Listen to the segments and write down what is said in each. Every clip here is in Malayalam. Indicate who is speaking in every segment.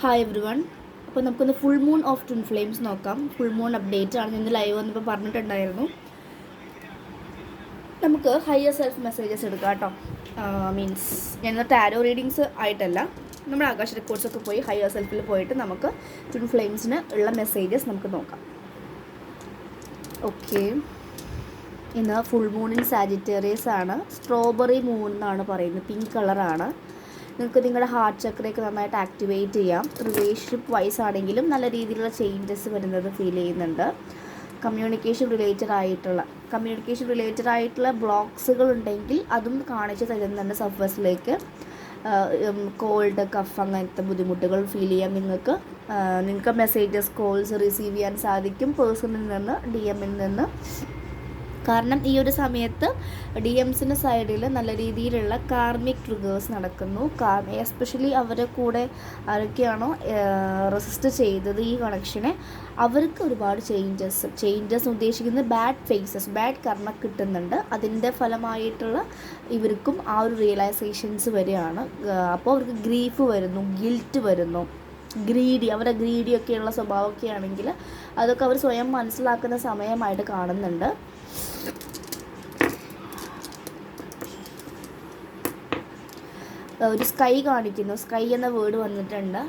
Speaker 1: Hi every one. അപ്പോൾ നമുക്കൊന്ന് full moon of twin flames നോക്കാം. ഫുൾ മൂൺ അപ്ഡേറ്റ് ആണ്. ഇന്ന് ലൈവ് വന്നപ്പോൾ പറഞ്ഞിട്ടുണ്ടായിരുന്നു. നമുക്ക് ഹയർ സെൽഫ് മെസ്സേജസ് എടുക്കാം കേട്ടോ. മീൻസ് ഞങ്ങൾ ടാരോ റീഡിങ്സ് ആയിട്ടല്ല, നമ്മുടെ ആകാശ റെക്കോർഡ്സൊക്കെ പോയി ഹയർ സെൽഫിൽ പോയിട്ട് നമുക്ക് ട്വിൻ ഫ്ലെയിംസിന് ഉള്ള മെസ്സേജസ് നമുക്ക് നോക്കാം. ഓക്കെ, ഇന്ന് ഫുൾ മൂൺ ഇൻ സാജിറ്റേറിയസ് ആണ്. സ്ട്രോബെറി മൂൺ എന്നാണ് പറയുന്നത്. പിങ്ക് കളറാണ്. നിങ്ങൾക്ക് നിങ്ങളുടെ ഹാർട്ട് ചക്രയൊക്കെ നന്നായിട്ട് ആക്ടിവേറ്റ് ചെയ്യാം. റിലേഷൻഷിപ്പ് വൈസ് ആണെങ്കിലും നല്ല രീതിയിലുള്ള ചേഞ്ചസ് വരുന്നത് ഫീൽ ചെയ്യുന്നുണ്ട്. കമ്മ്യൂണിക്കേഷൻ റിലേറ്റഡ് ആയിട്ടുള്ള ബ്ലോക്സുകൾ ഉണ്ടെങ്കിൽ അതും കാണിച്ച് തരുന്നുണ്ട് സർഫസിലേക്ക്. കോൾഡ്, കഫ് അങ്ങനത്തെ ബുദ്ധിമുട്ടുകൾ ഫീൽ ചെയ്യാം നിങ്ങൾക്ക് മെസ്സേജസ്, കോൾസ് റിസീവ് ചെയ്യാൻ സാധിക്കും പേഴ്സണിൽ നിന്ന്, DM-ൽ നിന്ന്. കാരണം ഈ ഒരു സമയത്ത് DMസിൻ്റെ സൈഡിൽ നല്ല രീതിയിലുള്ള കാർമിക് ട്രിഗേഴ്സ് നടക്കുന്നു. എസ്പെഷ്യലി അവരെ കൂടെ ആരൊക്കെയാണോ റെസിസ്റ്റ് ചെയ്തത് ഈ കണക്ഷനെ, അവർക്ക് ഒരുപാട് ചേഞ്ചസ് ഉദ്ദേശിക്കുന്നത് ബാഡ് കർമ്മ കിട്ടുന്നുണ്ട്. അതിൻ്റെ ഫലമായിട്ടുള്ള ഇവർക്കും ആ ഒരു റിയലൈസേഷൻസ് വരികയാണ്. അപ്പോൾ അവർക്ക് ഗ്രീഫ് വരുന്നു, ഗിൽറ്റ് വരുന്നു, അവരുടെ ഗ്രീഡിയൊക്കെയുള്ള സ്വഭാവമൊക്കെ ആണെങ്കിൽ അതൊക്കെ അവർ സ്വയം മനസ്സിലാക്കുന്ന സമയമായിട്ട് കാണുന്നുണ്ട്. ഒരു സ്കൈ കാണിക്കുന്നു. സ്കൈ എന്ന വേർഡ് വന്നിട്ടുണ്ട്.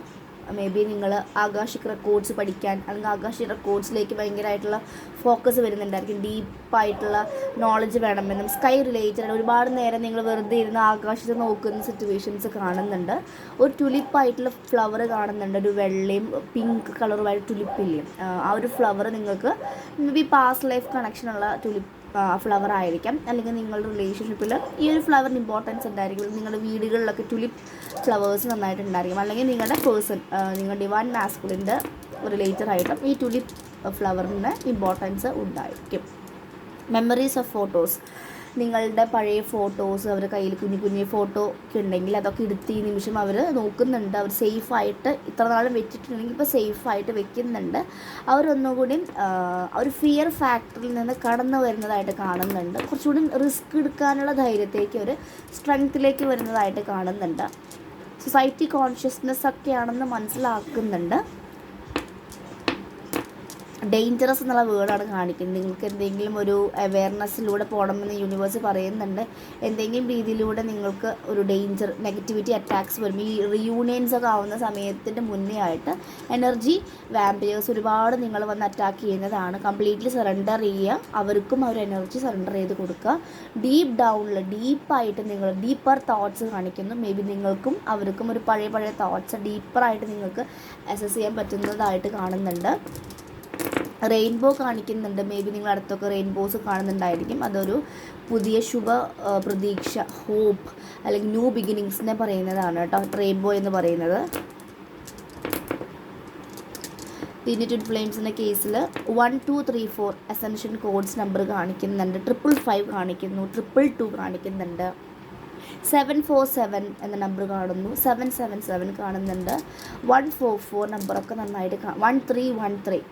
Speaker 1: മേ ബി നിങ്ങൾ ആകാശിക് റെക്കോർഡ്സ് പഠിക്കാൻ അല്ലെങ്കിൽ ആകാശിക് റെക്കോർഡ്സിലേക്ക് ഭയങ്കരമായിട്ടുള്ള ഫോക്കസ് വരുന്നുണ്ടായിരിക്കും. ഡീപ്പായിട്ടുള്ള നോളജ് വേണമെന്നും സ്കൈ റിലേറ്റഡ് ഒരുപാട് നേരം നിങ്ങൾ വെറുതെ ഇരുന്ന് ആകാശത്ത് നോക്കുന്ന സിറ്റുവേഷൻസ് കാണുന്നുണ്ട്. ഒരു ടുലിപ്പായിട്ടുള്ള ഫ്ലവർ കാണുന്നുണ്ട്. ഒരു വെള്ളയും പിങ്ക് കളറുമായിട്ട് ടുലിപ്പില്ലേ, ആ ഒരു ഫ്ലവർ നിങ്ങൾക്ക് മേ ബി പാസ്റ്റ് ലൈഫ് കണക്ഷനുള്ള ഫ്ലവർ ആയിരിക്കാം. അല്ലെങ്കിൽ നിങ്ങളുടെ റിലേഷൻഷിപ്പിൽ ഈ ഒരു ഫ്ലവറിന് ഇമ്പോർട്ടൻസ് ഉണ്ടായിരിക്കും. നിങ്ങളുടെ വീടുകളിലൊക്കെ ടുലിപ്പ് ഫ്ലവേഴ്സ് നന്നായിട്ട് ഉണ്ടായിരിക്കും. അല്ലെങ്കിൽ നിങ്ങളുടെ നിങ്ങളുടെ ഡിവൈൻ മാസ്കുലിൻ്റെ റിലേറ്റഡ് ആയിട്ടും ഈ ടുലിപ്പ് ഫ്ലവറിന് ഇമ്പോർട്ടൻസ് ഉണ്ടായിരിക്കും. മെമ്മറീസ് ഓഫ് ഫോട്ടോസ്, നിങ്ങളുടെ പഴയ ഫോട്ടോസ് അവരുടെ കയ്യിൽ കുഞ്ഞു ഫോട്ടോ ഒക്കെ ഉണ്ടെങ്കിൽ അതൊക്കെ എടുത്ത് ഈ നിമിഷം അവർ നോക്കുന്നുണ്ട്. അവർ സേഫായിട്ട് ഇത്ര നാളും വെച്ചിട്ടുണ്ടെങ്കിൽ ഇപ്പോൾ സേഫായിട്ട് വെക്കുന്നുണ്ട്. അവരൊന്നുകൂടി ഒരു ഫിയർ ഫാക്ടറിൽ നിന്ന് കടന്നു വരുന്നതായിട്ട് കാണുന്നുണ്ട്. കുറച്ചുകൂടി റിസ്ക് എടുക്കാനുള്ള ധൈര്യത്തേക്ക് ഒരു സ്ട്രെങ്ത്തിലേക്ക് വരുന്നതായിട്ട് കാണുന്നുണ്ട്. സൊസൈറ്റി കോൺഷ്യസ്നെസ് ഒക്കെയാണെന്ന് മനസ്സിലാക്കുന്നുണ്ട്. ഡേഞ്ചറസ് എന്നുള്ള വേർഡാണ് കാണിക്കുന്നത്. നിങ്ങൾക്ക് എന്തെങ്കിലും ഒരു അവെയർനെസ്സിലൂടെ പോകണമെന്ന് യൂണിവേഴ്സ് പറയുന്നുണ്ട്. എന്തെങ്കിലും രീതിയിലൂടെ നിങ്ങൾക്ക് ഒരു നെഗറ്റിവിറ്റി അറ്റാക്സ് വരും. ഈ റിയൂണിയൻസ് ഒക്കെ ആവുന്ന സമയത്തിൻ്റെ മുന്നേ ആയിട്ട് എനർജി വാമ്പയേഴ്സ് ഒരുപാട് നിങ്ങൾ വന്ന് അറ്റാക്ക് ചെയ്യുന്നതാണ്. കംപ്ലീറ്റ്ലി സറണ്ടർ ചെയ്യുക. അവർക്കും അവർ എനർജി സറണ്ടർ ചെയ്ത് കൊടുക്കുക. ഡീപ്പായിട്ട് നിങ്ങൾ ഡീപ്പർ തോട്ട്സ് കാണിക്കുന്നു. മേ ബി നിങ്ങൾക്കും അവർക്കും ഒരു പഴയ തോട്ട്സ് ഡീപ്പറായിട്ട് നിങ്ങൾക്ക് അസസ് ചെയ്യാൻ പറ്റുന്നതായിട്ട് കാണുന്നുണ്ട്. റെയിൻബോ കാണിക്കുന്നുണ്ട്. മേ ബി നിങ്ങൾ അടുത്തൊക്കെ റെയിൻബോസ് കാണുന്നുണ്ടായിരിക്കും. അതൊരു പുതിയ ശുഭ പ്രതീക്ഷ, ഹോപ്പ് അല്ലെങ്കിൽ ന്യൂ ബിഗിനിങ്സിനെ പറയുന്നതാണ് കേട്ടോ റെയിൻബോ എന്ന് പറയുന്നത്. പിന്നെ ട്വിൻ ഫ്ലെയിംസിൻ്റെ കേസിൽ 1 2 3 4 അസെൻഷൻ കോഡ്സ് നമ്പർ കാണിക്കുന്നുണ്ട്. 555 കാണിക്കുന്നു, 222 കാണിക്കുന്നുണ്ട്, 747 എന്ന നമ്പർ കാണുന്നു, 777 കാണുന്നുണ്ട്, 144 നമ്പറൊക്കെ നന്നായിട്ട് 1313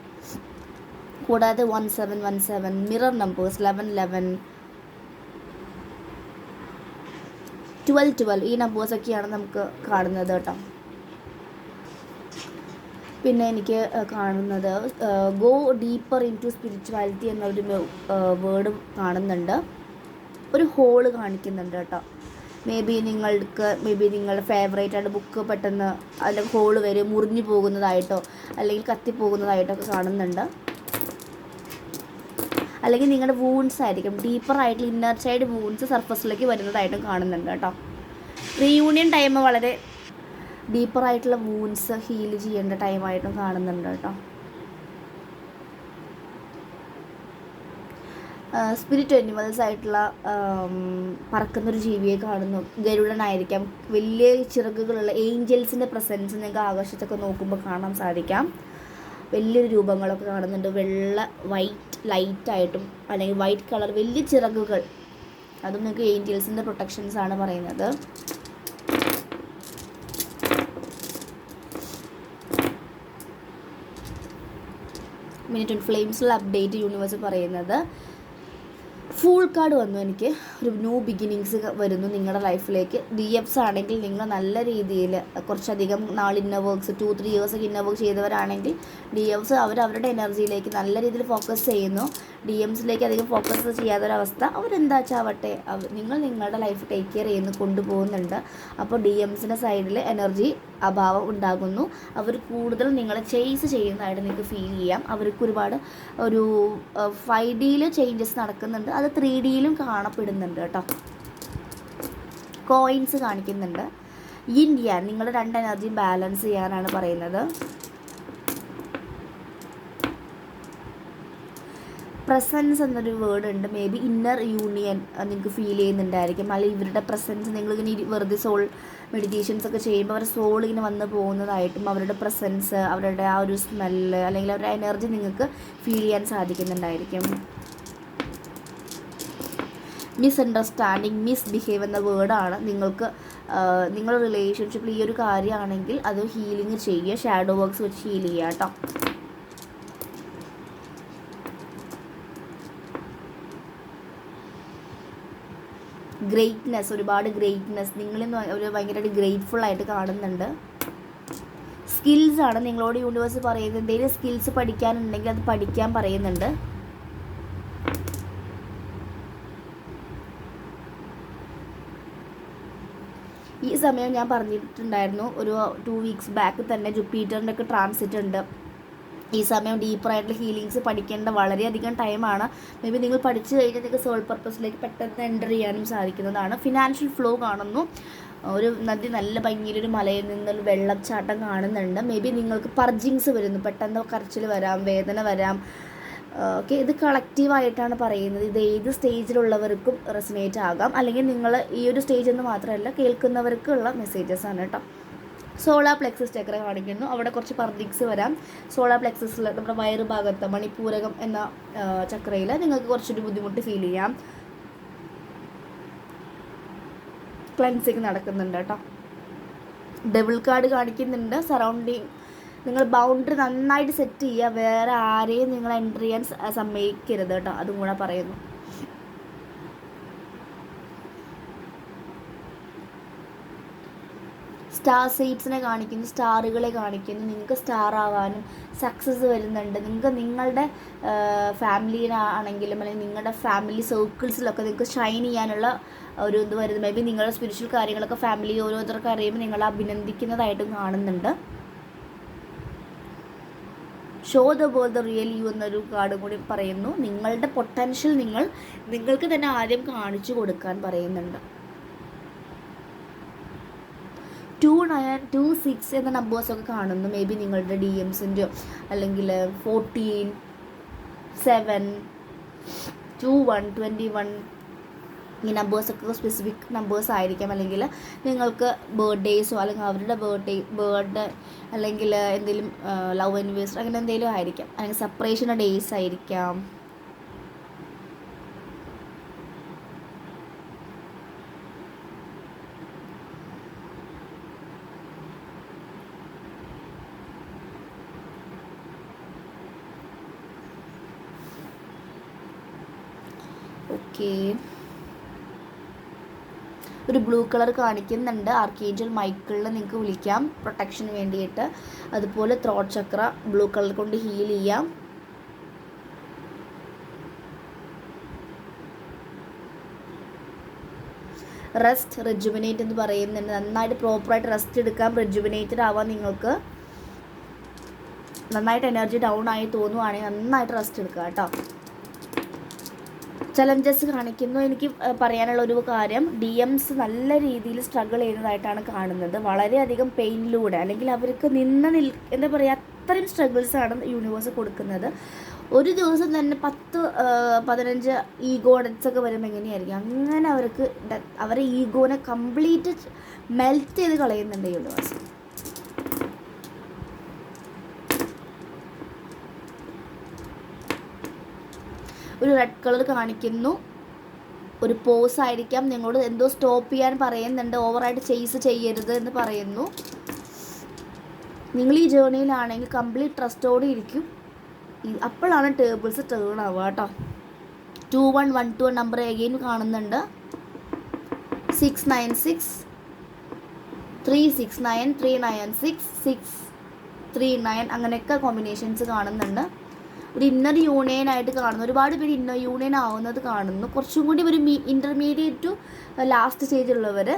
Speaker 1: കൂടാതെ 1717 മിറർ നമ്പേഴ്സ് 1111 1212 ഈ നമ്പേഴ്സൊക്കെയാണ് നമുക്ക് കാണുന്നത് കേട്ടോ. പിന്നെ എനിക്ക് കാണുന്നത് go deeper into spirituality എന്നൊരു വേർഡ് കാണുന്നുണ്ട്. ഒരു ഹോള് കാണിക്കുന്നുണ്ട് കേട്ടോ. മേ ബി നിങ്ങളുടെ ഫേവറേറ്റ് ആയിട്ട് ബുക്ക് പെട്ടെന്ന് അല്ലെങ്കിൽ ഹോള് വരെ മുറിഞ്ഞു പോകുന്നതായിട്ടോ അല്ലെങ്കിൽ കത്തിപ്പോകുന്നതായിട്ടോ ഒക്കെ കാണുന്നുണ്ട്. അല്ലെങ്കിൽ നിങ്ങളുടെ വൂൺസ് ആയിരിക്കും ഡീപ്പറായിട്ടുള്ള ഇന്നർ സൈഡ് വൂൺസ് സർഫസിലേക്ക് വരുന്നതായിട്ടും കാണുന്നുണ്ട് കേട്ടോ. റീയൂണിയൻ ടൈം വളരെ ഡീപ്പറായിട്ടുള്ള വൂൺസ് ഹീൽ ചെയ്യേണ്ട ടൈമായിട്ടും കാണുന്നുണ്ട് കേട്ടോ. സ്പിരിറ്റ് അനിമൽസ് ആയിട്ടുള്ള പറക്കുന്നൊരു ജീവിയെ കാണുന്നു. ഗരുഡനായിരിക്കാം. വലിയ ചിറകുകളുള്ള ഏഞ്ചൽസിൻ്റെ പ്രസൻസ് നിങ്ങൾക്ക് ആകാശത്തൊക്കെ നോക്കുമ്പോൾ കാണാൻ സാധിക്കാം. വലിയൊരു രൂപങ്ങളൊക്കെ കാണുന്നുണ്ട്. വൈറ്റ് ലൈറ്റായിട്ടും അല്ലെങ്കിൽ വൈറ്റ് കളർ വലിയ ചിറകുകൾ, അതും നിങ്ങൾക്ക് ഏഞ്ചൽസിൻ്റെ പ്രൊട്ടക്ഷൻസ് ആണ് പറയുന്നത്. ട്വിൻ ഫ്ലെയിംസിലുള്ള അപ്ഡേറ്റ് യൂണിവേഴ്സ് പറയുന്നത് ഫൂൾ കാർഡ് വന്നു എനിക്ക്. ഒരു ന്യൂ ബിഗിനിങ്സ് വരുന്നു നിങ്ങളുടെ ലൈഫിലേക്ക്. DFs ആണെങ്കിൽ നിങ്ങൾ നല്ല രീതിയിൽ കുറച്ചധികം നാൾ ഇന്നർ വർക്ക്സ് 2-3 ഇയേഴ്സൊക്കെ ഇന്നർ വർക്ക് ചെയ്തവരാണെങ്കിൽ DFs അവരുടെ എനർജിയിലേക്ക് നല്ല രീതിയിൽ ഫോക്കസ് ചെയ്യുന്നു. DMസിലേക്ക് അധികം ഫോക്കസ് ചെയ്യാത്തൊരവസ്ഥ അവരെന്താ ചാവട്ടെ, നിങ്ങൾ നിങ്ങളുടെ ലൈഫ് ടേക്ക് കെയർ ചെയ്യുന്നു, കൊണ്ടുപോകുന്നുണ്ട്. അപ്പോൾ DMസിൻ്റെ സൈഡിൽ എനർജി അഭാവം ഉണ്ടാകുന്നു. അവർ കൂടുതൽ നിങ്ങളെ ചേസ് ചെയ്യുന്നതായിട്ട് നിങ്ങൾക്ക് ഫീൽ ചെയ്യാം. അവർക്ക് ഒരുപാട് ഒരു 5Dയിൽ ചേഞ്ചസ് നടക്കുന്നുണ്ട്, അത് 3Dയിലും കാണപ്പെടുന്നുണ്ട് കേട്ടോ. കോയിൻസ് കാണിക്കുന്നുണ്ട്. ഇന്ത്യ നിങ്ങളുടെ 2 എനർജിയും ബാലൻസ് ചെയ്യാനാണ് പറയുന്നത്. പ്രസൻസ് എന്നൊരു വേർഡ് ഉണ്ട്. മേ ബി ഇന്നർ യൂണിയൻ നിങ്ങൾക്ക് ഫീൽ ചെയ്യുന്നുണ്ടായിരിക്കും. അല്ലെങ്കിൽ ഇവരുടെ പ്രസൻസ് നിങ്ങളിങ്ങനെ വെറുതെ സോൾ മെഡിറ്റേഷൻസ് ഒക്കെ ചെയ്യുമ്പോൾ അവരുടെ സോൾ ഇങ്ങനെ വന്ന് പോകുന്നതായിട്ടും അവരുടെ പ്രസൻസ്, അവരുടെ ആ ഒരു സ്മെല്ല് അല്ലെങ്കിൽ അവരുടെ എനർജി നിങ്ങൾക്ക് ഫീൽ ചെയ്യാൻ സാധിക്കുന്നുണ്ടായിരിക്കും. മിസ്അണ്ടർസ്റ്റാൻഡിങ്, മിസ്ബിഹേവ് എന്ന വേർഡാണ്. നിങ്ങൾക്ക് നിങ്ങളുടെ റിലേഷൻഷിപ്പിൽ ഈ ഒരു കാര്യമാണെങ്കിൽ അത് ഹീലിംഗ് ചെയ്യുക, ഷാഡോ വർക്ക്സ് വെച്ച് ഹീൽ ചെയ്യുക കേട്ടോ. ഗ്രേറ്റ്നെസ്, ഒരുപാട് ഗ്രേറ്റ്നെസ് നിങ്ങളിൽ ഒരു ഭയങ്കരമായിട്ട് ഗ്രേറ്റ്ഫുൾ ആയിട്ട് കാണുന്നുണ്ട്. സ്കിൽസാണ് നിങ്ങളോട് യൂണിവേഴ്സ് പറയുന്നത്. എന്തെങ്കിലും സ്കിൽസ് പഠിക്കാനുണ്ടെങ്കിൽ അത് പഠിക്കാൻ പറയുന്നുണ്ട്. ഈ സമയം ഞാൻ പറഞ്ഞിട്ടുണ്ടായിരുന്നു, ഒരു 2 വീക്സ് ബാക്ക് തന്നെ ജുപ്പിറ്ററിൻ്റെ ഒക്കെ ട്രാൻസിറ്റ് ഉണ്ട്. ഈ സമയം ഡീപ്പറായിട്ടുള്ള ഹീലിങ്സ് പഠിക്കേണ്ട വളരെയധികം ടൈമാണ്. മേ ബി നിങ്ങൾ പഠിച്ചു കഴിഞ്ഞാൽ നിങ്ങൾക്ക് സോൾ പർപ്പസിലേക്ക് പെട്ടെന്ന് എൻ്റർ ചെയ്യാനും സാധിക്കുന്നതാണ്. ഫിനാൻഷ്യൽ ഫ്ലോ കാണുന്നു. ഒരു നദി നല്ല ഭംഗിയിലൊരു മലയിൽ നിന്നൊരു വെള്ളച്ചാട്ടം കാണുന്നുണ്ട്. മേ ബി നിങ്ങൾക്ക് പർജിങ്സ് വരുന്നു, പെട്ടെന്ന് കരച്ചിൽ വരാം, വേദന വരാം. ഓക്കെ, ഇത് കളക്റ്റീവായിട്ടാണ് പറയുന്നത്. ഇത് ഏത് സ്റ്റേജിലുള്ളവർക്കും റെസനേറ്റ് ആകാം, അല്ലെങ്കിൽ നിങ്ങൾ ഈ ഒരു സ്റ്റേജ് എന്ന് മാത്രമല്ല കേൾക്കുന്നവർക്കുള്ള മെസ്സേജസ് ആണ് കേട്ടോ. സോളാർ പ്ലെക്സസ് ചക്ര കാണിക്കുന്നു. അവിടെ കുറച്ച് പർദിക്സ് വരാം. സോളാർ പ്ലെക്സസിൽ നമ്മുടെ വയറ് ഭാഗത്ത് മണിപൂരകം എന്ന ചക്രയിൽ നിങ്ങൾക്ക് കുറച്ചൊരു ബുദ്ധിമുട്ട് ഫീൽ ചെയ്യാം. ക്ലെൻസിങ് നടക്കുന്നുണ്ട് കേട്ടോ. ഡബിൾ കാർഡ് കാണിക്കുന്നുണ്ട്. സറൗണ്ടിങ് നിങ്ങൾ ബൗണ്ടറി നന്നായിട്ട് സെറ്റ് ചെയ്യുക, വേറെ ആരെയും നിങ്ങൾ എൻ്റർ ചെയ്യാൻ സമ്മതിക്കരുത് കേട്ടോ, അതും കൂടെ പറയുന്നു. സ്റ്റാർ സീഡ്സിനെ കാണിക്കുന്നു, സ്റ്റാറുകളെ കാണിക്കുന്നു. നിങ്ങൾക്ക് സ്റ്റാർ ആവാനും സക്സസ് വരുന്നുണ്ട്. നിങ്ങൾക്ക് നിങ്ങളുടെ ഫാമിലിയിലാണെങ്കിലും അല്ലെങ്കിൽ നിങ്ങളുടെ ഫാമിലി സർക്കിൾസിലൊക്കെ നിങ്ങൾക്ക് ഷൈൻ ചെയ്യാനുള്ള ഒരു ഇത് വരുന്നത്. മേ ബി നിങ്ങളുടെ സ്പിരിച്വൽ കാര്യങ്ങളൊക്കെ ഫാമിലി ഓരോരുത്തർക്ക് അറിയുമ്പോൾ നിങ്ങളെ അഭിനന്ദിക്കുന്നതായിട്ടും കാണുന്നുണ്ട്. Show the world the real U എന്നൊരു കാർഡും കൂടി പറയുന്നു. നിങ്ങളുടെ പൊട്ടൻഷ്യൽ നിങ്ങൾക്ക് തന്നെ ആദ്യം കാണിച്ചു കൊടുക്കാൻ പറയുന്നുണ്ട്. 2, 9, 2, 6 എന്ന നമ്പേഴ്സൊക്കെ കാണുന്നു. മേ ബി നിങ്ങളുടെ DMസിൻ്റെയോ അല്ലെങ്കിൽ 14, 7, 2, 1, 21 ഈ നമ്പേഴ്സൊക്കെ സ്പെസിഫിക് നമ്പേഴ്സ് ആയിരിക്കാം. അല്ലെങ്കിൽ നിങ്ങൾക്ക് ബർത്ത്ഡേയ്സോ അല്ലെങ്കിൽ അവരുടെ ബർത്ത്ഡേ അല്ലെങ്കിൽ എന്തെങ്കിലും ലവ് ആനിവേഴ്സറി അങ്ങനെ എന്തെങ്കിലും ആയിരിക്കാം. അല്ലെങ്കിൽ സെപ്പറേഷൻ ഡേയ്സ് ആയിരിക്കാം. ഓക്കെ, ഒരു ബ്ലൂ കളർ കാണിക്കുന്നുണ്ട്. ആർക്കേഞ്ചൽ മൈക്കിളിൽ നിങ്ങൾക്ക് വിളിക്കാം പ്രൊട്ടക്ഷന് വേണ്ടിയിട്ട്. അതുപോലെ ത്രോട്ട് ചക്ര ബ്ലൂ കളർ കൊണ്ട് ഹീൽ ചെയ്യാം. റെസ്റ്റ്, റെജുവിനേറ്റ് എന്ന് പറയുന്നുണ്ട്. നന്നായിട്ട് പ്രോപ്പറായിട്ട് റെസ്റ്റ് എടുക്കാം, റെജുവിനേറ്റഡ് ആവാൻ. നിങ്ങൾക്ക് നന്നായിട്ട് എനർജി ഡൗൺ ആയി തോന്നുവാണെങ്കിൽ നന്നായിട്ട് റെസ്റ്റ് എടുക്കുക കേട്ടോ. ചലഞ്ചസ് കാണിക്കുന്നു. എനിക്ക് പറയാനുള്ള ഒരു കാര്യം, DMs നല്ല രീതിയിൽ സ്ട്രഗിൾ ചെയ്യുന്നതായിട്ടാണ് കാണുന്നത്. വളരെയധികം പെയിനിലൂടെ അല്ലെങ്കിൽ അവർക്ക് എന്താ പറയുക, അത്രയും സ്ട്രഗിൾസാണ് യൂണിവേഴ്സ് കൊടുക്കുന്നത്. ഒരു ദിവസം തന്നെ 10-15 ഈഗോ ഡെത്ത്സൊക്കെ വരുമ്പോൾ എങ്ങനെയായിരിക്കും, അങ്ങനെ അവരെ ഈഗോനെ കംപ്ലീറ്റ് മെൽറ്റ് ചെയ്ത് കളയുന്നുണ്ട് യൂണിവേഴ്സ്. ഒരു റെഡ് കളർ കാണിക്കുന്നു. ഒരു പോസ് ആയിരിക്കാം. നിങ്ങളോട് എന്തോ സ്റ്റോപ്പ് ചെയ്യാൻ പറയുന്നുണ്ട്. ഓവറായിട്ട് ചേസ് ചെയ്യരുത് എന്ന് പറയുന്നു. നിങ്ങൾ ഈ ജേർണിയിലാണെങ്കിൽ കംപ്ലീറ്റ് ട്രസ്റ്റോടെ ഇരിക്കും. അപ്പോഴാണ് ടേബിൾസ് ടേൺ ആവുക കേട്ടോ. 2112 നമ്പർ എഗെയിൻ കാണുന്നുണ്ട്. 696 369 396 639 അങ്ങനെയൊക്കെ കോമ്പിനേഷൻസ് കാണുന്നുണ്ട്. ഒരു ഇന്നർ യൂണിയൻ ആയിട്ട് കാണുന്നു, ഒരുപാട് പേര് ഇന്നർ യൂണിയൻ ആവുന്നത് കാണുന്നു. കുറച്ചും കൂടി ഒരു ഇൻ്റർമീഡിയറ്റ് ടു ലാസ്റ്റ് സ്റ്റേജിലുള്ളവർ,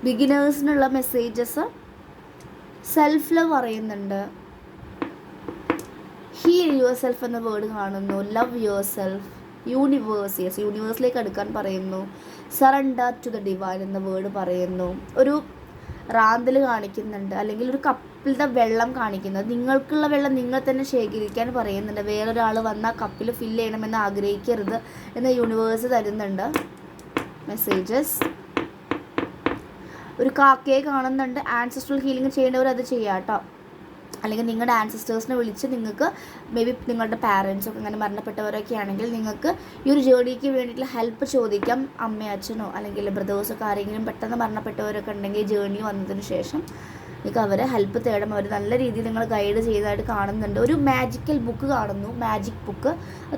Speaker 1: ബിഗിനേഴ്സിനുള്ള മെസ്സേജസ്, സെൽഫ് ലവ് പറയുന്നുണ്ട്, ഹീൽ യുവർ സെൽഫ് എന്ന വേർഡ് കാണുന്നു, love yourself, universe, yes യൂണിവേഴ്സിലേക്ക് അടുക്കാൻ പറയുന്നു, സറണ്ടർ ടു ദ ഡിവൈൻ എന്ന വേർഡ് പറയുന്നു, ഒരു റാന്തൽ കാണിക്കുന്നുണ്ട്, അല്ലെങ്കിൽ ഒരു കപ്പിലത്തെ വെള്ളം കാണിക്കുന്നത്, നിങ്ങൾക്കുള്ള വെള്ളം നിങ്ങൾ തന്നെ ശേഖരിക്കാൻ പറയുന്നുണ്ട്, വേറൊരാൾ വന്നാൽ കപ്പിൽ ഫില്ല് ചെയ്യണമെന്ന് ആഗ്രഹിക്കരുത് എന്ന് യൂണിവേഴ്സ് തരുന്നുണ്ട് മെസ്സേജസ്. ഒരു കാക്കയെ കാണുന്നുണ്ട്, ആൻസെസ്ട്രൽ ഹീലിംഗ് ചെയ്യേണ്ടവർ അത് ചെയ്യാം കേട്ടോ. അല്ലെങ്കിൽ നിങ്ങളുടെ ആൻസിസ്റ്റേഴ്സിനെ വിളിച്ച് നിങ്ങൾക്ക് മേ ബി നിങ്ങളുടെ പാരൻസൊക്കെ അങ്ങനെ മരണപ്പെട്ടവരൊക്കെ ആണെങ്കിൽ നിങ്ങൾക്ക് ഈ ഒരു ജേർണിക്ക് വേണ്ടിയിട്ടുള്ള ഹെൽപ്പ് ചോദിക്കാം. അമ്മയോ അച്ഛനോ അല്ലെങ്കിൽ ബ്രദേഴ്സൊക്കെ ആരെങ്കിലും പെട്ടെന്ന് മരണപ്പെട്ടവരൊക്കെ ഉണ്ടെങ്കിൽ ജേർണി വന്നതിന് ശേഷം നിങ്ങൾക്ക് അവരെ ഹെൽപ്പ് തേടും. അവർ നല്ല രീതിയിൽ നിങ്ങൾ ഗൈഡ് ചെയ്തതായിട്ട് കാണുന്നുണ്ട്. ഒരു മാജിക്കൽ ബുക്ക് കാണുന്നു, മാജിക് ബുക്ക്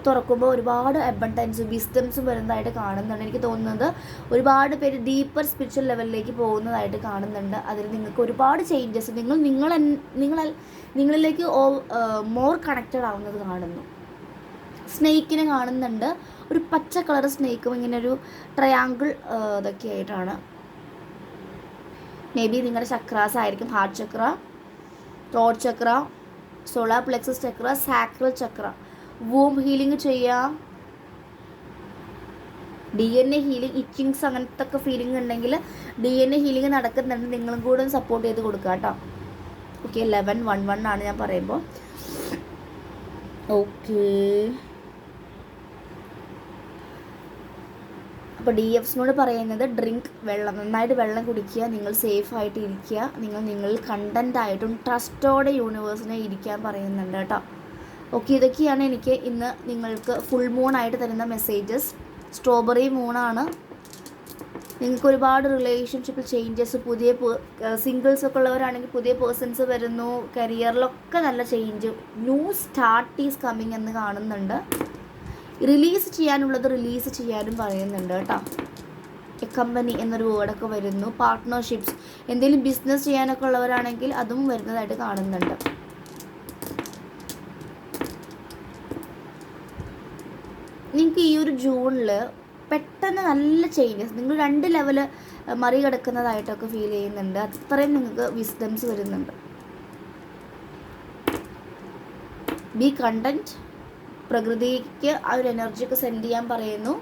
Speaker 1: തുറക്കുമ്പോൾ ഒരുപാട് അബണ്ടൻസ് വിസ്ഡംസും വരുന്നതായിട്ട് കാണുന്നുണ്ട്. എനിക്ക് തോന്നുന്നത് ഒരുപാട് പേര് ഡീപ്പർ സ്പിരിച്വൽ ലെവലിലേക്ക് പോകുന്നതായിട്ട് കാണുന്നുണ്ട്. അതിൽ നിങ്ങൾക്ക് ഒരുപാട് ചേഞ്ചസ് നിങ്ങളിലേക്ക് മോർ കണക്റ്റഡ് ആവുന്നത് കാണുന്നു. സ്നേക്കിനെ കാണുന്നുണ്ട്, ഒരു പച്ച കളർ സ്നേക്കും ഇങ്ങനെ ഒരു ട്രയാങ്കിൾ ഇതൊക്കെ ആയിട്ടാണ്. മേ ബി നിങ്ങളുടെ ചക്രാസ് ആയിരിക്കും ഹാർട്ട് ചക്ര, ത്രോട്ട് ചക്ര, സോളാർ പ്ലെക്സസ് ചക്ര, സാക്രൽ ചക്ര. വൂം ഹീലിംഗ് ചെയ്യാം, DNA ഹീലിംഗ്, ഇച്ചിങ്സ് അങ്ങനത്തെ ഒക്കെ ഫീലിംഗ് ഉണ്ടെങ്കിൽ DNA ഹീലിംഗ് നടക്കുന്നുണ്ട്. നിങ്ങളും കൂടെ സപ്പോർട്ട് ചെയ്ത് കൊടുക്കുക കേട്ടോ. ഓക്കെ, 1111 ആണ് ഞാൻ പറയുമ്പോൾ. ഓക്കെ, അപ്പോൾ DFസിനോട് പറയുന്നത് ഡ്രിങ്ക് വെള്ളം, നന്നായിട്ട് വെള്ളം കുടിക്കുക, നിങ്ങൾ സേഫായിട്ട് ഇരിക്കുക, നിങ്ങളിൽ കണ്ടൻ്റായിട്ടും ട്രസ്റ്റോടെ യൂണിവേഴ്സിനെ ഇരിക്കാൻ പറയുന്നുണ്ട് കേട്ടോ. ഓക്കെ, ഇതൊക്കെയാണ് എനിക്ക് ഇന്ന് നിങ്ങൾക്ക് ഫുൾ മൂണായിട്ട് തരുന്ന മെസ്സേജസ്. സ്ട്രോബെറി മൂണാണ്. നിങ്ങൾക്ക് ഒരുപാട് റിലേഷൻഷിപ്പിൽ ചേഞ്ചസ്, പുതിയ സിംഗിൾസൊക്കെ ഉള്ളവരാണെങ്കിൽ പുതിയ പേഴ്സൺസ് വരുന്നു, കരിയറിലൊക്കെ നല്ല change, new start is coming എന്ന് കാണുന്നുണ്ട്. റിലീസ് ചെയ്യാനുള്ളത് റിലീസ് ചെയ്യാനും പറയുന്നുണ്ട് കേട്ടോ. കമ്പനി എന്നൊരു വേർഡൊക്കെ വരുന്നു. പാർട്ട്ണർഷിപ്സ്, എന്തെങ്കിലും ബിസിനസ് ചെയ്യാനൊക്കെ ഉള്ളവരാണെങ്കിൽ അതും വരുന്നതായിട്ട് കാണുന്നുണ്ട്. നിങ്ങൾക്ക് ഈ ഒരു ജൂണിൽ പെട്ടെന്ന് നല്ല ചേഞ്ചസ്, നിങ്ങൾ 2 ലെവൽ മറികടക്കുന്നതായിട്ടൊക്കെ ഫീൽ ചെയ്യുന്നുണ്ട്. അത്രയും നിങ്ങൾക്ക് വിസ്ഡംസ് വരുന്നുണ്ട്. ബി കണ്ടൻറ്റ്, പ്രകൃതിക്ക് ആ ഒരു എനർജിയൊക്കെ സെൻഡ് ചെയ്യാൻ പറയുന്നു.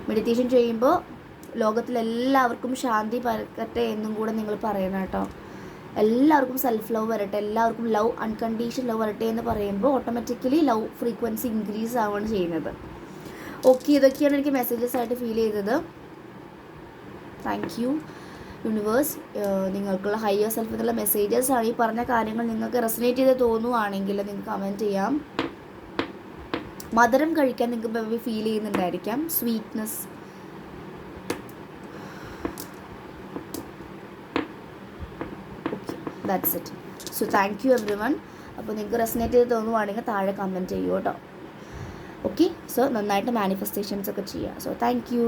Speaker 1: മെഡിറ്റേഷൻ ചെയ്യുമ്പോൾ ലോകത്തിലെല്ലാവർക്കും ശാന്തി പരക്കട്ടെ എന്നും കൂടെ നിങ്ങൾ പറയണം കേട്ടോ. എല്ലാവർക്കും സെൽഫ് ലവ് വരട്ടെ, എല്ലാവർക്കും ലവ്, അൺകണ്ടീഷൻ ലവ് വരട്ടെ എന്ന് പറയുമ്പോൾ ഓട്ടോമാറ്റിക്കലി ലവ് ഫ്രീക്വൻസി ഇൻക്രീസ് ആവുകയാണ് ചെയ്യുന്നത്. ഓക്കെ, ഇതൊക്കെയാണ് എനിക്ക് മെസ്സേജസ് ആയിട്ട് ഫീൽ ചെയ്തത്. Thank you universe. നിങ്ങൾക്കുള്ള ഹയർ സെൽഫ് എന്നുള്ള മെസ്സേജസ് ആണ്. ഈ പറഞ്ഞ കാര്യങ്ങൾ നിങ്ങൾക്ക് റെസനേറ്റ് ചെയ്ത് തോന്നുവാണെങ്കിൽ നിങ്ങൾക്ക് കമൻറ്റ് ചെയ്യാം. മധുരം കഴിക്കാൻ നിങ്ങൾക്ക് ഫീൽ ചെയ്യുന്നുണ്ടായിരിക്കാം, sweetness. Okay, that's it. So thank you everyone. അപ്പോൾ നിങ്ങൾക്ക് റെസനേറ്റ് ചെയ്ത് തോന്നുവാണെങ്കിൽ താഴെ കമൻറ്റ് ചെയ്യൂ കേട്ടോ. ഓക്കെ, സോ നന്നായിട്ട് മാനിഫെസ്റ്റേഷൻസ് ഒക്കെ ചെയ്യുക. So thank U.